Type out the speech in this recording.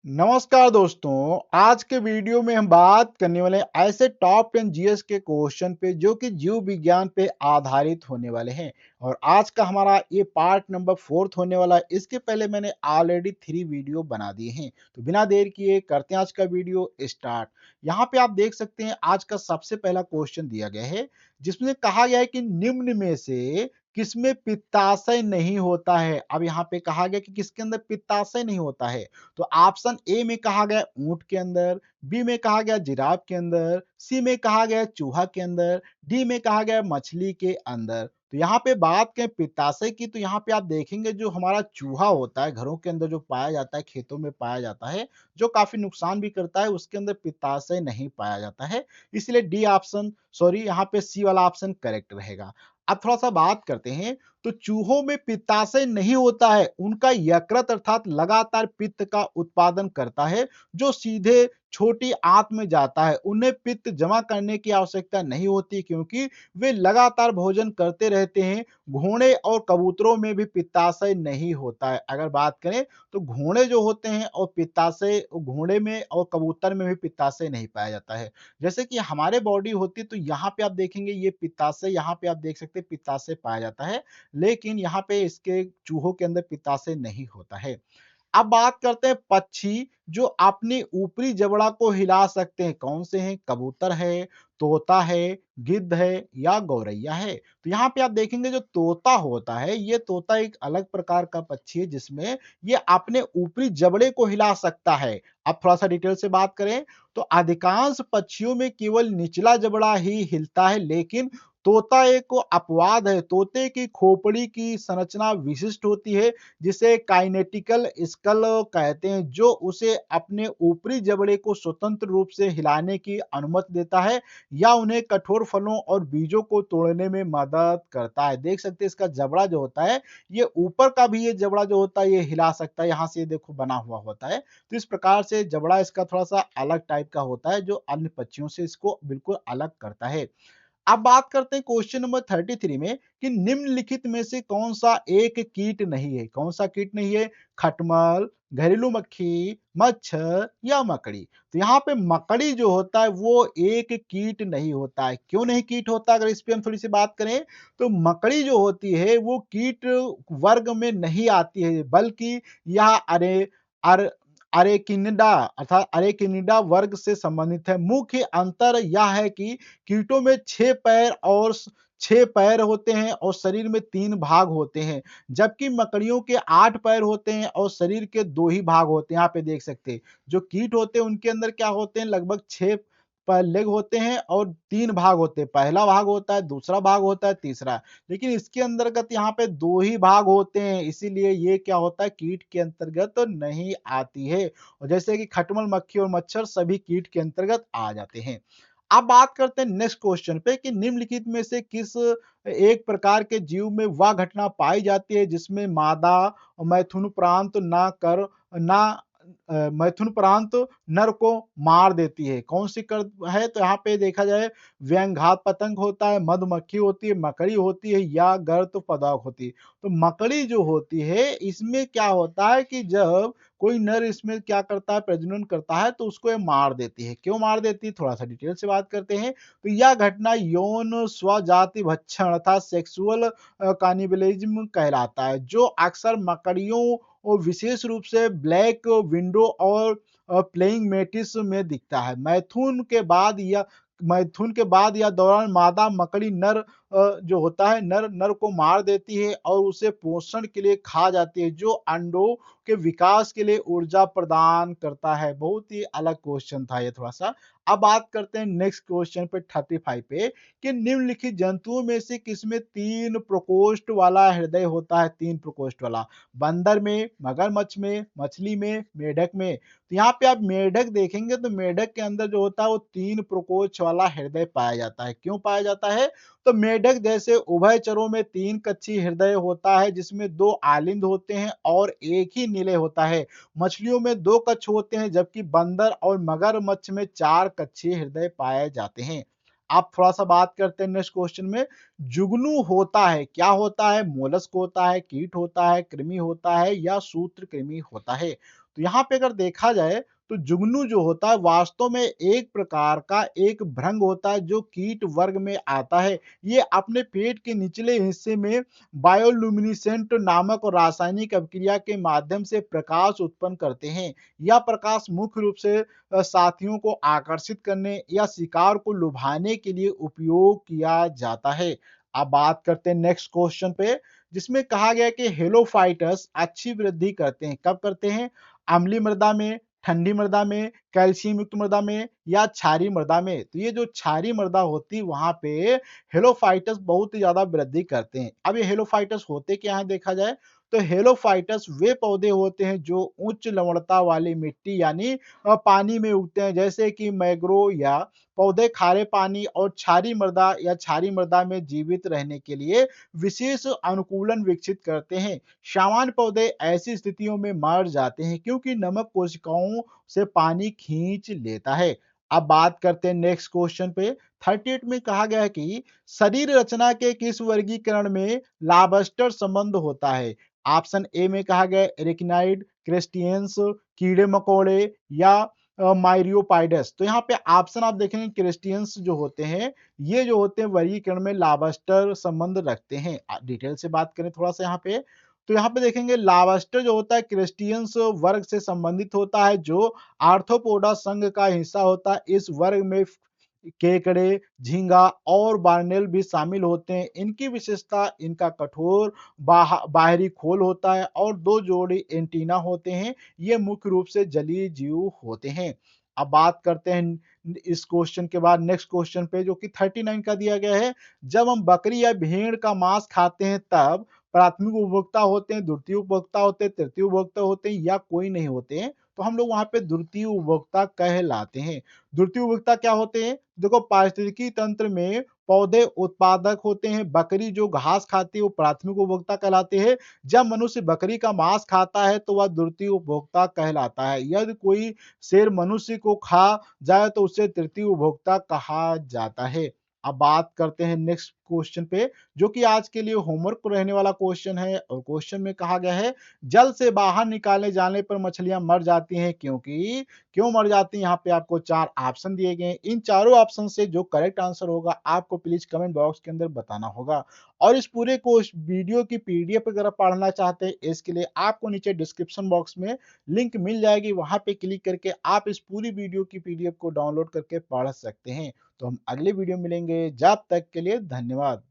नमस्कार दोस्तों, आज के वीडियो में हम बात करने वाले हैं ऐसे टॉप 10 जीएस के क्वेश्चन पे जो कि जीव विज्ञान पे आधारित होने वाले हैं। और आज का हमारा ये पार्ट नंबर 4 होने वाला है। इसके पहले मैंने ऑलरेडी 3 वीडियो बना दिए हैं। तो बिना देर किए करते हैं आज का वीडियो स्टार्ट। यहाँ पे आप देख सकते हैं आज का सबसे पहला क्वेश्चन दिया गया है, जिसमें कहा गया है कि निम्न में से किसमें पित्ताशय नहीं होता है। अब यहाँ पे कहा गया कि किसके अंदर पित्ताशय नहीं होता है। तो ऑप्शन ए में कहा गया ऊंट के अंदर, बी में कहा गया जिराफ के अंदर, सी में कहा गया चूहा के अंदर, डी में कहा गया मछली के अंदर। तो यहाँ पे बात करें पित्ताशय की, तो यहाँ पे आप देखेंगे जो हमारा चूहा होता है घरों के अंदर जो पाया जाता है, खेतों में पाया जाता है, जो काफी नुकसान भी करता है, उसके अंदर पित्ताशय नहीं पाया जाता है। इसलिए डी ऑप्शन सॉरी यहाँ पे सी वाला ऑप्शन करेक्ट रहेगा। अब थोड़ा सा बात करते हैं, तो चूहों में पित्ताशय नहीं होता है, उनका यकृत अर्थात लगातार पित्त का उत्पादन करता है, जो सीधे छोटी आंत में जाता है। उन्हें पित्त जमा करने की आवश्यकता नहीं होती, क्योंकि वे लगातार भोजन करते रहते हैं। घोड़े और कबूतरों में भी पित्ताशय नहीं होता है। अगर बात करें तो घोड़े जो होते हैं और पित्ताशय, घोड़े में और कबूतर में भी पित्ताशय नहीं पाया जाता है। जैसे कि हमारे बॉडी होती है, तो यहाँ पे आप देखेंगे ये पित्ताशय, यहाँ पे आप देख सकते हैं पित्ताशय पाया जाता है, लेकिन यहाँ पे इसके चूहों के अंदर पित्ताशय नहीं होता है। अब बात करते हैं पक्षी जो अपनी ऊपरी जबड़ा को हिला सकते हैं, कौन से हैं? कबूतर है, तोता है, गिद्ध है या गौरैया है। तो यहाँ पे आप देखेंगे जो तोता होता है, ये तोता एक अलग प्रकार का पक्षी है, जिसमें ये अपने ऊपरी जबड़े को हिला सकता है। अब थोड़ा सा डिटेल से बात करें, तो अधिकांश पक्षियों में केवल निचला जबड़ा ही हिलता है, लेकिन तोता एक अपवाद है। तोते की खोपड़ी की संरचना विशिष्ट होती है, जिसे काइनेटिकल स्कल कहते हैं, जो उसे अपने ऊपरी जबड़े को स्वतंत्र रूप से हिलाने की अनुमति देता है या उन्हें कठोर फलों और बीजों को तोड़ने में मदद करता है। देख सकते हैं इसका जबड़ा जो होता है, ये ऊपर का भी ये जबड़ा जो होता है ये हिला सकता है, यहाँ से देखो बना हुआ होता है। तो इस प्रकार से जबड़ा इसका थोड़ा सा अलग टाइप का होता है, जो अन्य पक्षियों से इसको बिल्कुल अलग करता है। अब बात करते हैं क्वेश्चन नंबर 33 में कि निम्नलिखित में से कौन सा एक कीट नहीं है। कौन सा कीट नहीं है? खटमल, घरेलू मक्खी, मच्छर या मकड़ी। तो यहाँ पे मकड़ी जो होता है वो एक कीट नहीं होता है। क्यों नहीं कीट होता? अगर इस पे हम थोड़ी सी बात करें, तो मकड़ी जो होती है वो कीट वर्ग में नहीं आती है, बल्कि यह अरे अरेकिनिडा अर्थात अरेकिनिडा वर्ग से संबंधित है। मुख्य अंतर यह है कि कीटों में 6 पैर और 6 पैर होते हैं और शरीर में 3 भाग होते हैं, जबकि मकड़ियों के 8 पैर होते हैं और शरीर के 2 ही भाग होते हैं। यहाँ पे देख सकते हैं, जो कीट होते हैं उनके अंदर क्या होते हैं, लगभग 6 लेग होते हैं और 3 भाग होते हैं। पहला भाग होता है, दूसरा भाग होता है, तीसरा। लेकिन इसके अंतर्गत यहाँ पे 2 ही भाग होते हैं, इसीलिए ये क्या होता है, कीट के अंतर्गत नहीं आती है। और जैसे कि खटमल, मक्खी और मच्छर सभी कीट के अंतर्गत आ जाते हैं। अब बात करते हैं नेक्स्ट क्वेश्चन पे कि निम्नलिखित में से किस एक प्रकार के जीव में वह घटना पाई जाती है जिसमें मादा मैथुन प्रांत ना मैथुन प्रांत नर को मार देती है। कौन सी कर है? तो यहाँ पे देखा जाए व्यंघात पतंग होता है, मधुमक्खी होती है, मकड़ी होती है या गर्त पदार्थ होती है। तो मकड़ी जो होती है इसमें क्या होता है कि जब कोई नर इसमें क्या करता है, प्रजनन करता है, तो उसको ये मार देती है। क्यों मार देती है? थोड़ा सा डिटेल से बात करते हैं। तो यह घटना यौन स्वजाति भक्षण अर्थात सेक्सुअल कानिबलिज्म कहलाता है, जो अक्सर मकड़ियों और विशेष रूप से ब्लैक विंडो और प्लेइंग मेटिस में दिखता है। मैथुन के बाद या दौरान मादा मकड़ी नर जो होता है नर नर को मार देती है और उसे पोषण के लिए खा जाती है, जो अंडों के विकास के लिए ऊर्जा प्रदान करता है। बहुत ही अलग क्वेश्चन था ये थोड़ा सा। अब बात करते हैं नेक्स्ट क्वेश्चन पे 35 पे कि निम्नलिखित जंतुओं में से किसमें 3 प्रकोष्ठ वाला हृदय होता है? 3 प्रकोष्ठ वाला। बंदर में, मगरमच्छ में, मछली में, मेढक में। तो यहाँ पे आप मेढक देखेंगे तो मेढक के अंदर जो होता है वो 3 प्रकोष्ठ वाला हृदय पाया जाता है। क्यों पाया जाता है? तो मेढक जैसे उभयचरों में 3 कक्षीय हृदय होता है, जिसमें 2 आलिंद होते हैं और एक ही नीले होता है। मछलियों में 2 कक्ष होते हैं, जबकि बंदर और मगरमच्छ में 4 कक्षीय हृदय पाए जाते हैं। आप थोड़ा सा बात करते हैं नेक्स्ट क्वेश्चन में, जुगनू होता है, क्या होता है? मोलस्क होता है, कीट होता है, कृमि होता है या सूत्रकृमि होता है। तो यहाँ पे अगर देखा जाए तो जुगनू जो होता है वास्तव में एक प्रकार का एक भृंग होता है जो कीट वर्ग में आता है। ये अपने पेट के निचले हिस्से में बायोल्यूमिनेसेंट नामक रासायनिक अभिक्रिया के माध्यम से प्रकाश उत्पन्न करते हैं। यह प्रकाश मुख्य रूप से साथियों को आकर्षित करने या शिकार को लुभाने के लिए उपयोग किया जाता है। अब बात करते हैं नेक्स्ट क्वेश्चन पे, जिसमें कहा गया है कि हेलोफाइटस अच्छी वृद्धि करते हैं। कब करते हैं? अम्लीय मृदा में, ठंडी मृदा में, कैल्शियम युक्त मृदा में या क्षारीय मृदा में। तो ये जो क्षारीय मृदा होती है वहाँ पे हेलोफाइटस बहुत ही ज़्यादा वृद्धि करते हैं। अब ये हेलोफाइटस होते क्या हैं देखा जाए तो हेलोफाइटस वे पौधे होते हैं जो उच्च लवणता वाली मिट्टी यानी पानी में उगते हैं, जैसे कि मैंग्रोव या पौधे खारे पानी और क्षारीय मृदा या क्षारीय मृदा में जीवित रहने के लिए विशेष अनुकूलन विकसित करते हैं। सामान्य पौधे ऐसी स्थितियों में मर जाते हैं क्योंकि नमक कोशिकाओं से पानी खींच लेता है। अब बात करते हैं नेक्स्ट क्वेश्चन पे। 38 में कहा गया है कि शरीर रचना के किस वर्गीकरण में लाबस्टर संबंध होता है? ऑप्शन ए में कहा गया है एरिकनाइड, क्रेस्टियंस, कीड़े मकोड़े या मायरियोपाइडस। तो यहाँ पे ऑप्शन आप देखेंगे क्रिस्टियंस जो होते हैं, ये जो होते हैं वर्गीकरण में लाबस्टर संबंध रखते हैं। डिटेल से बात करें थोड़ा-सा यहाँ पे, तो यहाँ पे देखेंगे लाबस्टर जो होता है क्रिस्टियंस वर्ग से संबंधित होता है जो आर्थ्रोपोडा संघ का हिस्सा होता है। इस वर्ग में केकड़े, झींगा और बार्नेल भी शामिल होते हैं। इनकी विशेषता इनका कठोर बाहरी खोल होता है और 2 जोड़ी एंटीना होते हैं। ये मुख्य रूप से जलीय जीव होते हैं। अब बात करते हैं इस क्वेश्चन के बाद नेक्स्ट क्वेश्चन पे जो कि 39 का दिया गया है। जब हम बकरी या भेड़ का मांस खाते हैं तब प्राथमिक उपभोक्ता होते हैं, द्वितीय उपभोक्ता होते हैं, तृतीय उपभोक्ता होते हैं या कोई नहीं होते हैं। तो हम लोग वहाँ पे द्वितीय उपभोक्ता कहलाते हैं। द्वितीय उपभोक्ता क्या होते हैं? देखो पारिस्थितिकी तंत्र में पौधे उत्पादक होते हैं, बकरी जो घास खाती है वो प्राथमिक उपभोक्ता कहलाते हैं। जब मनुष्य बकरी का मांस खाता है तो वह द्वितीय उपभोक्ता कहलाता है। यदि कोई शेर मनुष्य को खा जाए तो उसे तृतीय उपभोक्ता कहा जाता है। अब बात करते हैं नेक्स्ट क्वेश्चन पे जो कि आज के लिए होमवर्क रहने वाला क्वेश्चन है और क्वेश्चन में कहा गया है जल से बाहर निकाले जाने पर मछलियां मर जाती हैं क्योंकि क्यों मर जाती हैं? यहाँ पे आपको 4 ऑप्शन दिए गए हैं। इन चारों ऑप्शन से जो करेक्ट आंसर होगा आपको प्लीज कमेंट बॉक्स के अंदर बताना होगा। और इस पूरे कोर्स वीडियो की पीडीएफ अगर आप पढ़ना चाहते हैं इसके लिए आपको नीचे डिस्क्रिप्शन बॉक्स में लिंक मिल जाएगी। वहां पे क्लिक करके आप इस पूरी वीडियो की पीडीएफ को डाउनलोड करके पढ़ सकते हैं। तो हम अगले वीडियो में मिलेंगे। जब तक के लिए धन्यवाद।